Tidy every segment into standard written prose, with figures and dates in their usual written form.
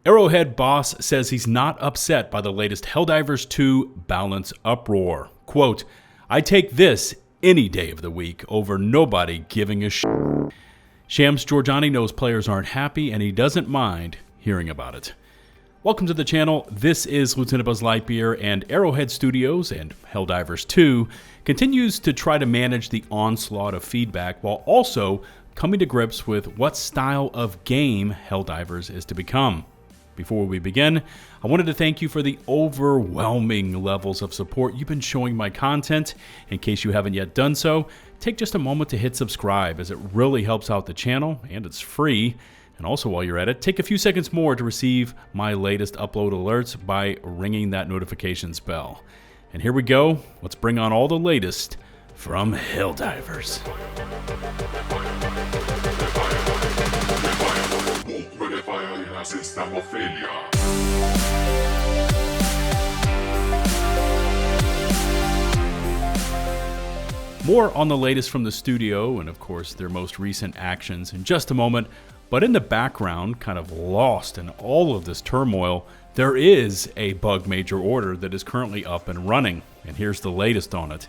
Arrowhead boss says he's not upset by the latest Helldivers 2 balance uproar. Quote, I take this any day of the week over nobody giving a shit. Shams Jorjani knows players aren't happy and he doesn't mind hearing about it. Welcome to the channel. This is LtBuzzLitebeer, and Arrowhead Studios and Helldivers 2 continues to try to manage the onslaught of feedback while also coming to grips with what style of game Helldivers is to become. Before we begin, I wanted to thank you for the overwhelming levels of support you've been showing my content. In case you haven't yet done so, take just a moment to hit subscribe, as it really helps out the channel and it's free. And also, while you're at it, take a few seconds more to receive my latest upload alerts by ringing that notifications bell. And here we go. Let's bring on all the latest from Helldivers. More on the latest from the studio and, of course, their most recent actions in just a moment. But in the background, kind of lost in all of this turmoil, there is a bug major order that is currently up and running. And here's the latest on it.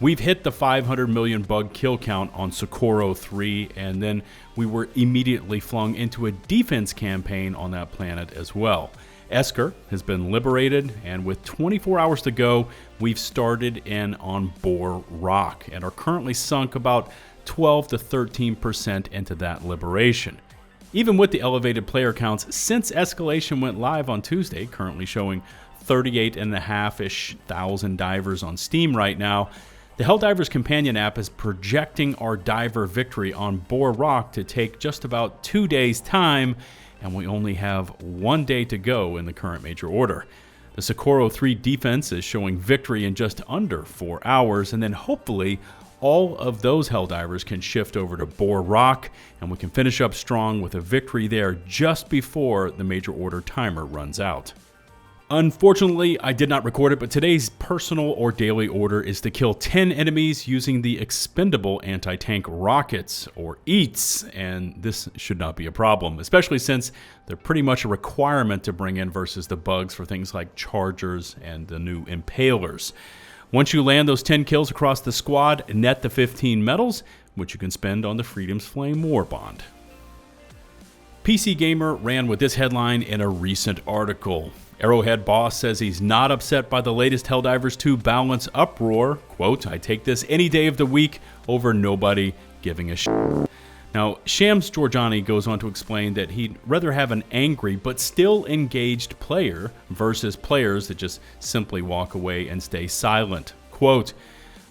We've hit the 500 million bug kill count on Socorro 3, and then we were immediately flung into a defense campaign on that planet as well. Esker has been liberated, and with 24 hours to go, we've started in on Boar Rock and are currently sunk about 12 to 13% into that liberation. Even with the elevated player counts since Escalation went live on Tuesday, currently showing 38.5-ish thousand divers on Steam right now, the Helldivers companion app is projecting our diver victory on Boar Rock to take just about 2 days' time, and we only have 1 day to go in the current major order. The Socorro 3 defense is showing victory in just under 4 hours, and then hopefully all of those Helldivers can shift over to Boar Rock, and we can finish up strong with a victory there just before the major order timer runs out. Unfortunately, I did not record it, but today's personal or daily order is to kill 10 enemies using the expendable anti-tank rockets, or EATs, and this should not be a problem, especially since they're pretty much a requirement to bring in versus the bugs for things like Chargers and the new Impalers. Once you land those 10 kills across the squad, net the 15 medals, which you can spend on the Freedom's Flame War Bond. PC Gamer ran with this headline in a recent article. Arrowhead boss says he's not upset by the latest Helldivers 2 balance uproar. Quote, I take this any day of the week over nobody giving a shit. Now, Shams Jorjani goes on to explain that he'd rather have an angry but still engaged player versus players that just simply walk away and stay silent. Quote,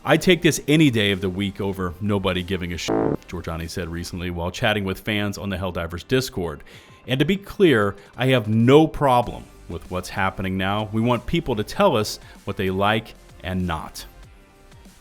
I take this any day of the week over nobody giving a shit, Jorjani said recently while chatting with fans on the Helldivers Discord. And to be clear, I have no problem with what's happening now. We want people to tell us what they like and not.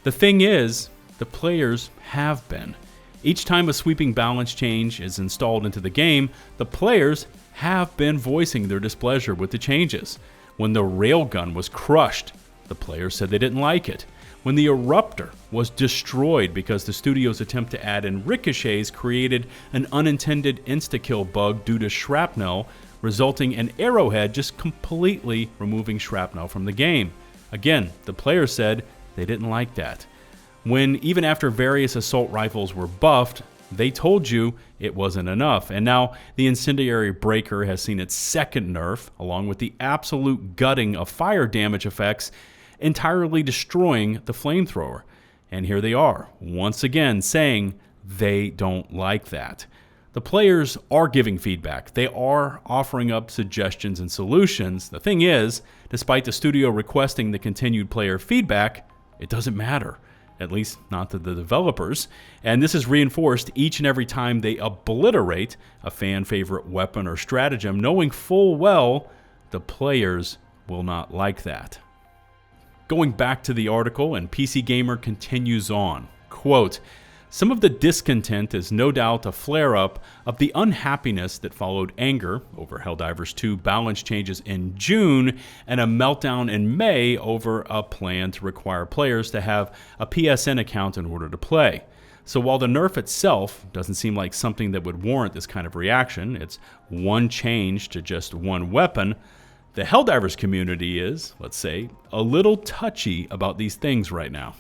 The thing is, the players have been. Each time a sweeping balance change is installed into the game, the players have been voicing their displeasure with the changes. When the railgun was crushed, the players said they didn't like it. When the eruptor was destroyed because the studio's attempt to add in ricochets created an unintended insta-kill bug due to shrapnel, resulting in Arrowhead just completely removing shrapnel from the game. Again, the players said they didn't like that. When, even after various assault rifles were buffed, they told you it wasn't enough. And now the incendiary breaker has seen its second nerf, along with the absolute gutting of fire damage effects, entirely destroying the flamethrower. And here they are, once again, saying they don't like that. The players are giving feedback. They are offering up suggestions and solutions. The thing is, despite the studio requesting the continued player feedback, it doesn't matter. At least not to the developers, and this is reinforced each and every time they obliterate a fan favorite weapon or stratagem, knowing full well the players will not like that. Going back to the article, and PC Gamer continues on, quote, some of the discontent is no doubt a flare-up of the unhappiness that followed anger over Helldivers 2 balance changes in June and a meltdown in May over a plan to require players to have a PSN account in order to play. So while the nerf itself doesn't seem like something that would warrant this kind of reaction, it's one change to just one weapon, the Helldivers community is, let's say, a little touchy about these things right now.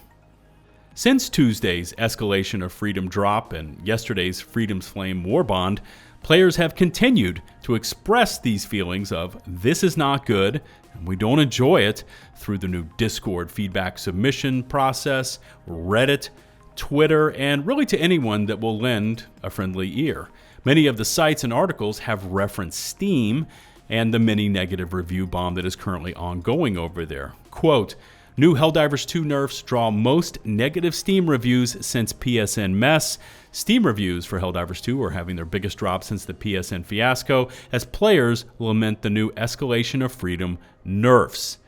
Since Tuesday's Escalation of Freddom drop and yesterday's Freedom's Flame Warbond, players have continued to express these feelings of this is not good and we don't enjoy it through the new Discord feedback submission process, Reddit, Twitter, and really to anyone that will lend a friendly ear. Many of the sites and articles have referenced Steam and the mini negative review bomb that is currently ongoing over there. Quote, new Helldivers 2 nerfs draw most negative Steam reviews since PSN mess. Steam reviews for Helldivers 2 are having their biggest drop since the PSN fiasco as players lament the new Escalation of Freddom nerfs.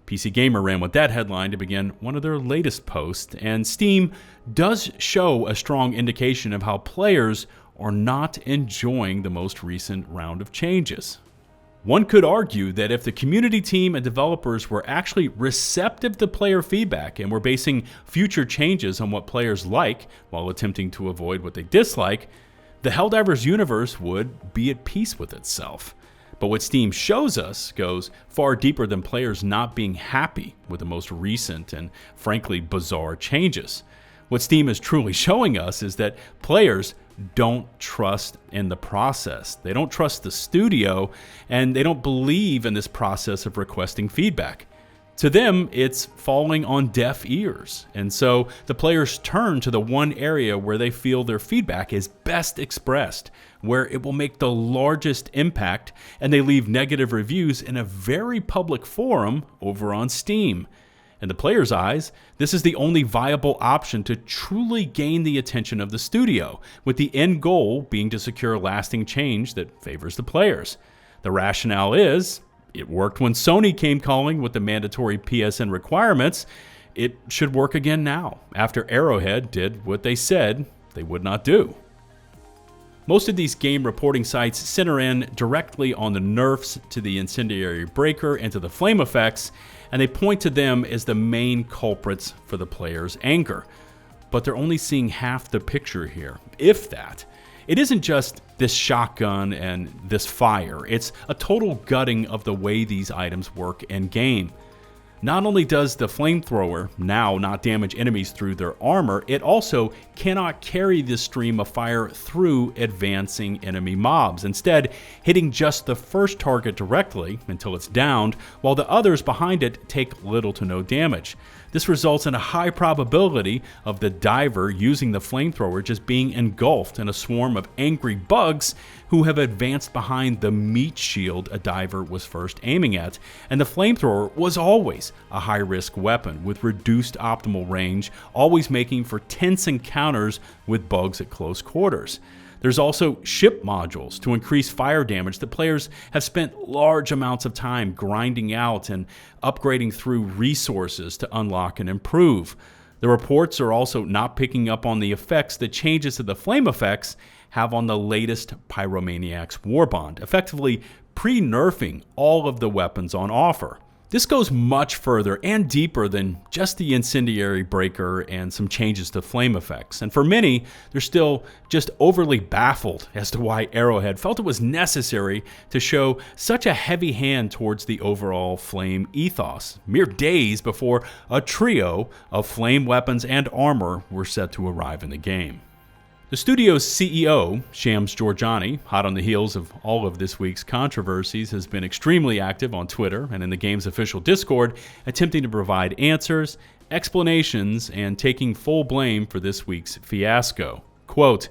PC Gamer ran with that headline to begin one of their latest posts, and Steam does show a strong indication of how players are not enjoying the most recent round of changes. One could argue that if the community team and developers were actually receptive to player feedback and were basing future changes on what players like while attempting to avoid what they dislike, the Helldivers universe would be at peace with itself. But what Steam shows us goes far deeper than players not being happy with the most recent and frankly bizarre changes. What Steam is truly showing us is that players don't trust in the process. They don't trust the studio, and they don't believe in this process of requesting feedback. To them, it's falling on deaf ears. And so the players turn to the one area where they feel their feedback is best expressed, where it will make the largest impact, and they leave negative reviews in a very public forum over on Steam. In the players' eyes, this is the only viable option to truly gain the attention of the studio, with the end goal being to secure lasting change that favors the players. The rationale is, it worked when Sony came calling with the mandatory PSN requirements. It should work again now, after Arrowhead did what they said they would not do. Most of these game reporting sites center in directly on the nerfs to the Incendiary Breaker and to the flame effects, and they point to them as the main culprits for the players' anger. But they're only seeing half the picture here, if that. It isn't just this shotgun and this fire, it's a total gutting of the way these items work in game. Not only does the flamethrower now not damage enemies through their armor, it also cannot carry this stream of fire through advancing enemy mobs, instead hitting just the first target directly until it's downed, while the others behind it take little to no damage. This results in a high probability of the diver using the flamethrower just being engulfed in a swarm of angry bugs who have advanced behind the meat shield a diver was first aiming at. And the flamethrower was always a high-risk weapon with reduced optimal range, always making for tense encounters with bugs at close quarters. There's also ship modules to increase fire damage that players have spent large amounts of time grinding out and upgrading through resources to unlock and improve. The reports are also not picking up on the effects that changes to the flame effects have on the latest Pyromaniac's Warbond, effectively pre-nerfing all of the weapons on offer. This goes much further and deeper than just the Incendiary Breaker and some changes to flame effects. And for many, they're still just overly baffled as to why Arrowhead felt it was necessary to show such a heavy hand towards the overall flame ethos, mere days before a trio of flame weapons and armor were set to arrive in the game. The studio's CEO, Shams Jorjani, hot on the heels of all of this week's controversies, has been extremely active on Twitter and in the game's official Discord, attempting to provide answers, explanations, and taking full blame for this week's fiasco. Quote,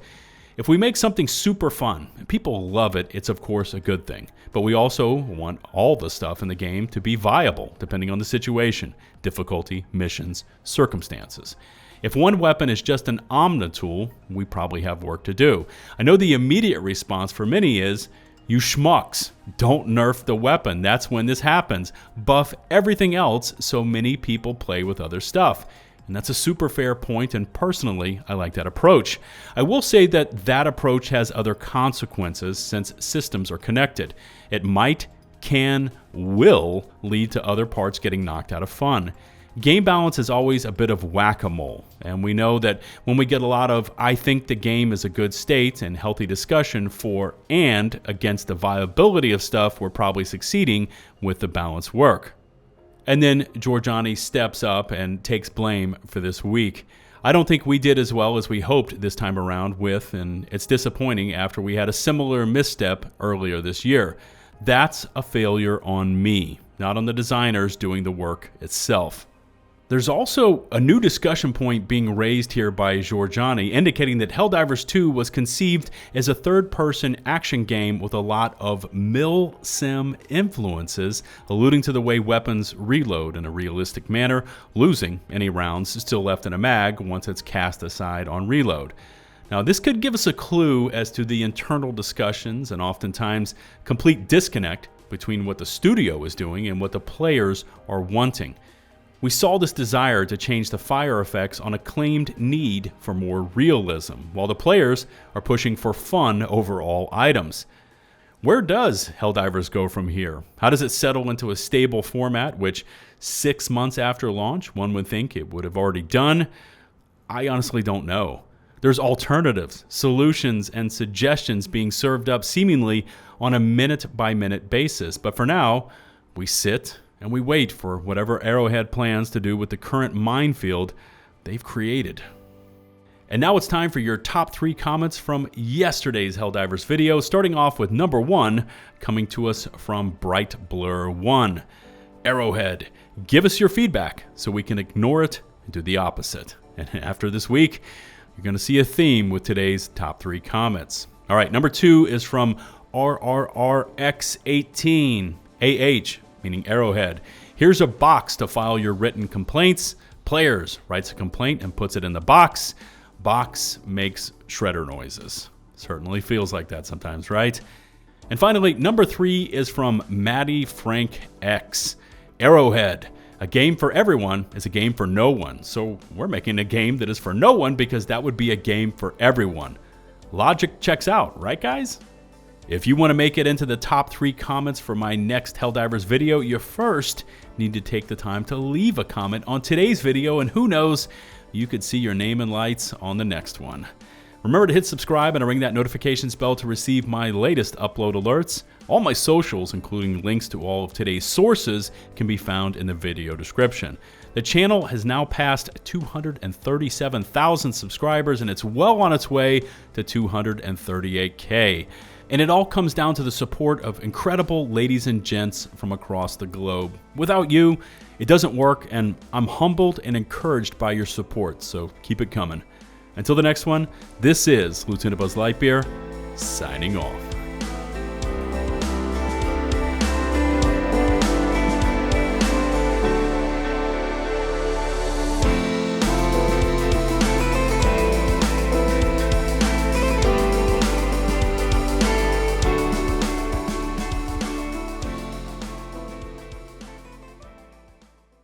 "If we make something super fun and people love it, it's of course a good thing. But we also want all the stuff in the game to be viable, depending on the situation, difficulty, missions, circumstances. If one weapon is just an omni-tool, we probably have work to do. I know the immediate response for many is, you schmucks, don't nerf the weapon. That's when this happens. Buff everything else so many people play with other stuff." And that's a super fair point, and personally, I like that approach. I will say that that approach has other consequences since systems are connected. It might, can, will lead to other parts getting knocked out of fun. Game balance is always a bit of whack-a-mole, and we know that when we get a lot of "I think the game is a good state" and healthy discussion for and against the viability of stuff, we're probably succeeding with the balance work. And then Jorjani steps up and takes blame for this week. I don't think we did as well as we hoped this time around with, and it's disappointing after we had a similar misstep earlier this year. That's a failure on me, not on the designers doing the work itself. There's also a new discussion point being raised here by Jorjani, indicating that Helldivers 2 was conceived as a third-person action game with a lot of MILSIM influences, alluding to the way weapons reload in a realistic manner, losing any rounds still left in a mag once it's cast aside on reload. Now, this could give us a clue as to the internal discussions and oftentimes complete disconnect between what the studio is doing and what the players are wanting. We saw this desire to change the fire effects on a claimed need for more realism, while the players are pushing for fun over all items. Where does Helldivers go from here? How does it settle into a stable format, which 6 months after launch, one would think it would have already done? I honestly don't know. There's alternatives, solutions, and suggestions being served up seemingly on a minute-by-minute basis, but for now, we sit and we wait for whatever Arrowhead plans to do with the current minefield they've created. And now it's time for your top 3 comments from yesterday's Helldivers video, starting off with number 1, coming to us from BrightBlur1. Arrowhead, give us your feedback so we can ignore it and do the opposite. And after this week, you're going to see a theme with today's top 3 comments. All right, number 2 is from RRRX18, AH, meaning Arrowhead. Here's a box to file your written complaints. Players writes a complaint and puts it in the box. Box makes shredder noises. Certainly feels like that sometimes, right? And finally, number 3 is from MaddieFrankX. Arrowhead. A game for everyone is a game for no one. So we're making a game that is for no one because that would be a game for everyone. Logic checks out, right guys? If you want to make it into the top 3 comments for my next Helldivers video, you first need to take the time to leave a comment on today's video, and who knows, you could see your name and lights on the next one. Remember to hit subscribe and ring that notifications bell to receive my latest upload alerts. All my socials, including links to all of today's sources, can be found in the video description. The channel has now passed 237,000 subscribers, and it's well on its way to 238K. And it all comes down to the support of incredible ladies and gents from across the globe. Without you, it doesn't work, and I'm humbled and encouraged by your support, so keep it coming. Until the next one, this is LtBuzzLitebeer, signing off.